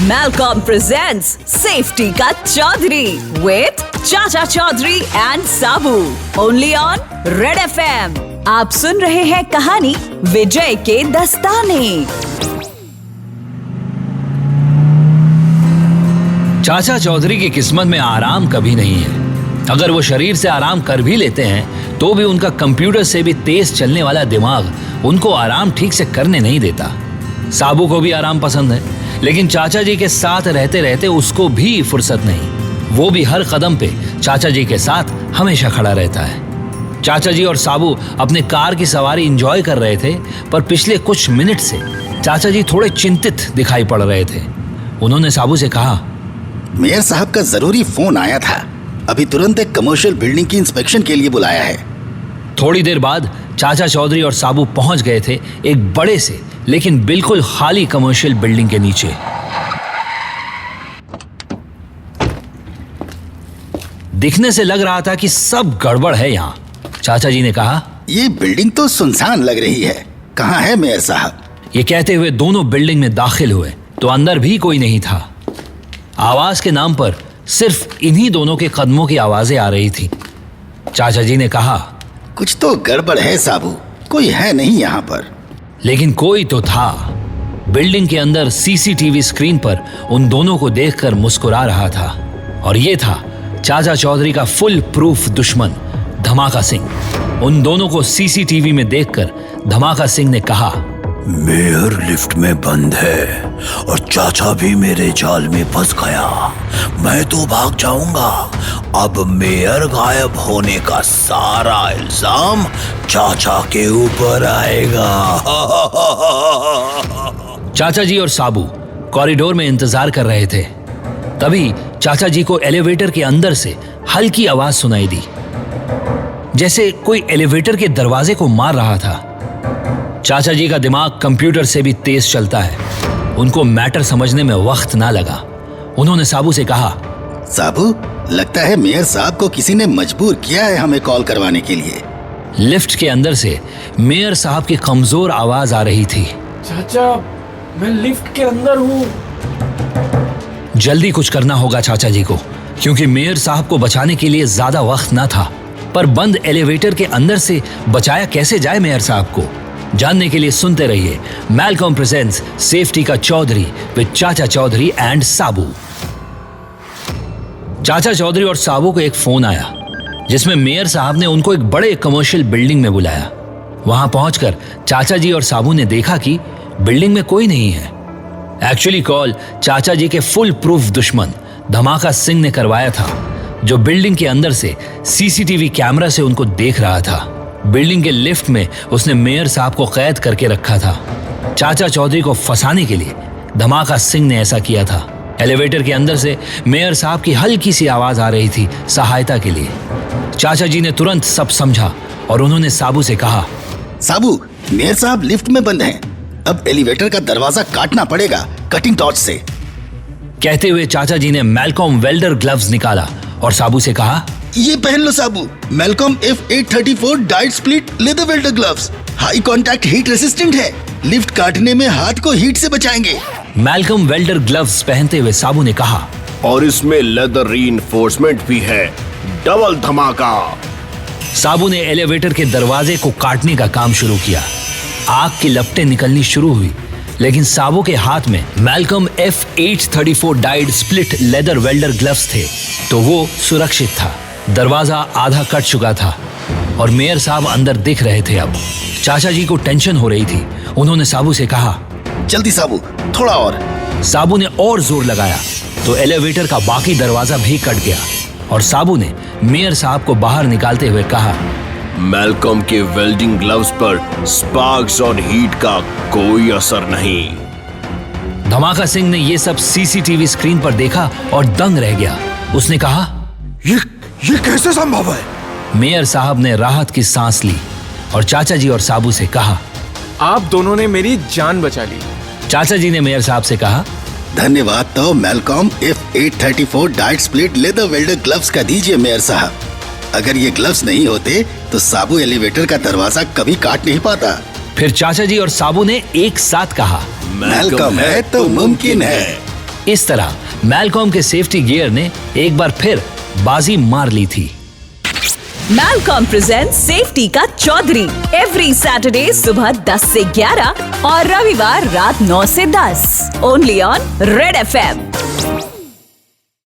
Malcolm presents Safety का Chaudhary with चाचा Chaudhary and Sabu only on Red FM। आप सुन रहे हैं कहानी विजय के दस्ताने। चाचा चौधरी की किस्मत में आराम कभी नहीं है। अगर वो शरीर से आराम कर भी लेते हैं तो भी उनका कंप्यूटर से भी तेज चलने वाला दिमाग उनको आराम ठीक से करने नहीं देता। साबू को भी आराम पसंद है, लेकिन चाचा जी के साथ रहते रहते उसको भी फुर्सत नहीं। वो भी हर कदम पे चाचा जी के साथ हमेशा खड़ा रहता है। चाचा जी और साबू अपने कार की सवारी एंजॉय कर रहे थे, पर पिछले कुछ मिनट से चाचा जी थोड़े चिंतित दिखाई पड़ रहे थे। उन्होंने साबू से कहा, मेयर साहब का जरूरी फोन आया था, अभी तुरंत एक कमर्शियल बिल्डिंग की इंस्पेक्शन के लिए बुलाया है। थोड़ी देर बाद चाचा चौधरी और साबू पहुंच गए थे एक बड़े से लेकिन बिल्कुल खाली कमर्शियल बिल्डिंग के नीचे। दिखने से लग रहा था कि सब गड़बड़ है यहाँ। चाचा जी ने कहा, ये बिल्डिंग तो सुनसान लग रही है, कहाँ है मेयर साहब? ये कहते हुए दोनों बिल्डिंग में दाखिल हुए तो अंदर भी कोई नहीं था। आवाज के नाम पर सिर्फ इन्हीं दोनों के कदमों की आवाजें आ रही थी। चाचा जी ने कहा, कुछ तो गड़बड़ है साबू, कोई है नहीं यहाँ पर। लेकिन कोई तो था। बिल्डिंग के अंदर सीसीटीवी स्क्रीन पर उन दोनों को देखकर मुस्कुरा रहा था, और ये था चाचा चौधरी का फुल प्रूफ दुश्मन धमाका सिंह। उन दोनों को सीसीटीवी में देखकर धमाका सिंह ने कहा, मेयर लिफ्ट में बंद है और चाचा भी मेरे जाल में फंस गया। मैं तो भाग जाऊंगा। अब मेयर गायब होने का सारा इल्जाम चाचा के ऊपर आएगा। चाचा जी और साबू कॉरिडोर में इंतजार कर रहे थे। तभी चाचा जी को एलिवेटर के अंदर से हल्की आवाज सुनाई दी, जैसे कोई एलिवेटर के दरवाजे को मार रहा था। चाचा जी का दिमाग कंप्यूटर से भी तेज चलता है। उनको मैटर समझने में वक्त ना लगा। उन्होंने साबू से कहा, साबू, लगता है मेयर साहब को किसी ने मजबूर किया है हमें कॉल करवाने के लिए। लिफ्ट के अंदर से मेयर साहब की कमजोर आवाज आ रही थी, चाचा, मैं लिफ्ट के अंदर हूँ। जल्दी कुछ करना होगा चाचा जी को, क्योंकि मेयर साहब को बचाने के लिए ज्यादा वक्त ना था। पर बंद एलिवेटर के अंदर से बचाया कैसे जाए मेयर साहब को? जानने के लिए सुनते रहिए मैलकॉम प्रेजेंट्स सेफ्टी का चौधरी विद चाचा चौधरी एंड साबू। चाचा चौधरी और साबू को एक फोन आया, जिसमें मेयर साहब ने उनको एक बड़े कमर्शियल बिल्डिंग में बुलाया। वहां पहुंचकर चाचा जी और साबू ने देखा कि बिल्डिंग में कोई नहीं है। एक्चुअली कॉल चाचा जी के फुल प्रूफ दुश्मन धमाका सिंह ने करवाया था, जो बिल्डिंग के अंदर से सीसीटीवी कैमरा से उनको देख रहा था। बिल्डिंग के लिफ्ट में उसने मेयर साहब को कैद करके रखा था। चाचा चौधरी को फंसाने के लिए धमाका सिंह ने ऐसा किया था। एलिवेटर के अंदर से मेयर साहब की हल्की सी आवाज आ रही थी सहायता के लिए। चाचा जी ने तुरंत सब समझा और उन्होंने साबू से कहा, साबू, मेयर साहब लिफ्ट में बंद हैं। अब एलिवेटर का दरवाजा काटना पड़ेगा कटिंग टॉर्च से। कहते हुए चाचा जी ने मैलकॉम वेल्डर ग्लव्स निकाला और साबू से कहा, ये पहन लो Sabu, Mallcom F834 dyed split leather welder gloves. High contact heat resistant है, लिफ्ट काटने में हाथ को हीट से बचाएंगे। मैलकॉम वेल्डर ग्लव्स पहनते हुए साबू ने कहा, और इसमें लेदर रीइंफोर्समेंट भी है, डबल धमाका। साबू ने एलिवेटर के दरवाजे को काटने का काम शुरू किया। आग की लपटें निकलनी शुरू हुई, लेकिन साबू के हाथ में Malcolm F834 dyed split leather welder gloves थे, तो वो सुरक्षित था। दरवाजा आधा कट चुका था और मेयर साहब अंदर दिख रहे थे। अब चाचा जी को टेंशन हो रही थी। उन्होंने साबू से कहा, जल्दी साबू, थोड़ा और। साबू ने और जोर लगाया तो एलिवेटर का बाकी दरवाजा भी कट गया और साबू ने मेयर साहब को बाहर निकालते हुए कहा, मैलकॉम के वेल्डिंग ग्लव्स पर स्पार्क्स और हीट का कोई असर नहीं। धमाका सिंह ने ये सब सीसीटीवी स्क्रीन पर देखा और दंग रह गया। उसने कहा, ये कैसे संभव है? मेयर साहब ने राहत की सांस ली और चाचा जी और साबू से कहा, आप दोनों ने मेरी जान बचा ली। चाचा जी ने मेयर साहब से कहा, धन्यवाद तो Malcolm F834 dyed split leather welder gloves का दीजिए मेयर साहब। अगर ये ग्लव्स नहीं होते तो साबू एलिवेटर का दरवाजा कभी काट नहीं पाता। फिर चाचा जी और साबू ने एक साथ कहा, मैलकॉम है तो मुमकिन है। इस तरह मैलकॉम के सेफ्टी गियर ने एक बार फिर बाजी मार ली थी। मैलकॉम प्रेजेंट सेफ्टी का चौधरी एवरी सैटरडे सुबह 10 से 11 और रविवार रात 9 से 10 ओनली ऑन रेड FM।